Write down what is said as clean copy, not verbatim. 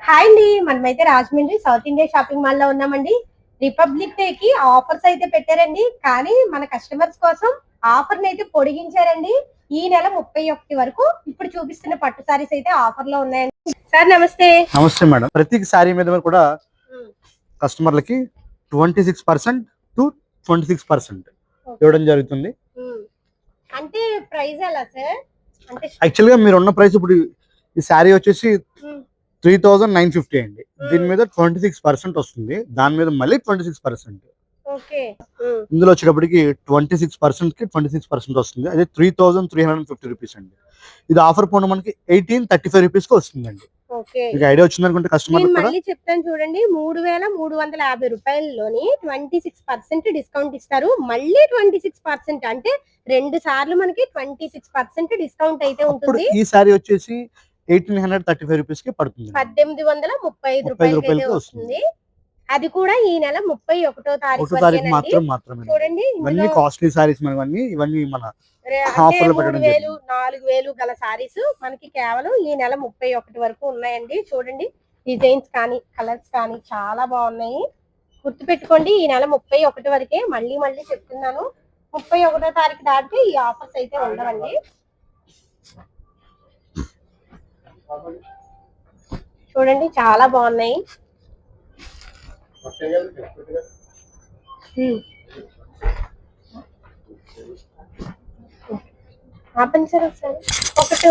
Hi అండి, మనమైతే Rajahmundry south India shopping mall లో ఉన్నామండి. రిపబ్లిక్ డే కి ఆఫర్స్ అయితే పెట్టారండి. కానీ మన కస్టమర్స్ కోసం ఆఫర్ అయితే పొడిగించారండి. ఈ నెల 31 వరకు ఇప్పుడు చూపిస్తున్న పట్టు సారీస్ అయితే ఆఫర్ లో ఉన్నాయండి. సార్ నమస్తే. నమస్తే మేడం. ప్రతి సారీ మీద కూడా కస్టమర్లకి 26% టు 26% ఇవ్వడం జరుగుతుంది. అంటే ప్రైస్ ఎలా సార్? అంటే యాక్చువల్ గా మీరు ఉన్న ప్రైస్ ఇప్పుడు ఈ సారీ వచ్చేసి 3950 అండి. దీని మీద 26% వస్తుంది. దాని మీద మళ్ళీ 26%. ఓకే. ఇందులో వచ్చేటప్పటికి 26% కి 26% వస్తుంది. అదే 3350 రూపీస్ అండి. ఇది ఆఫర్ పోను మనకి 1835 రూపీస్ కి వస్తుందండి. ఓకే, మీకు ఐడియా వచ్చింది అనుకుంటే కస్టమర్ నేను కూడా మళ్ళీ చెప్తాను చూడండి. 3350 రూపాయల్లోని 26% డిస్కౌంట్ ఇస్తారు. మళ్ళీ 26% అంటే 2 సార్లు మనకి 26% డిస్కౌంట్ అయితే ఉంటుంది. ఈ సారీ వచ్చేసి 1835 రూపీస్ కి పడుతుంది. 1835 రూపాయలకి అయితే వస్తుంది. అది కూడా ఈ నెల 31వ తారీఖు మాత్రమే. చూడండి, ఇవన్నీ కాస్ట్లీ సారీస్ మనవన్నీ. ఇవన్నీ మన 3000 4000 గల సారీస్ మనకి కేవలం ఈ నెల 31 వరకు ఉన్నాయండి. చూడండి, డిజైన్స్ కానీ కలర్స్ కానీ చాలా బాగున్నాయి. గుర్తుపెట్టుకోండి, ఈ నెల 31 వరకే. మళ్ళీ మళ్ళీ చెప్తున్నాను, 31వ తారీఖు దాటితే ఈ ఆఫర్స్ అయితే ఉండవండి. చూడండి, చాలా బాగున్నాయి. ఆపండి సార్ ఒకసారి. ఒకటి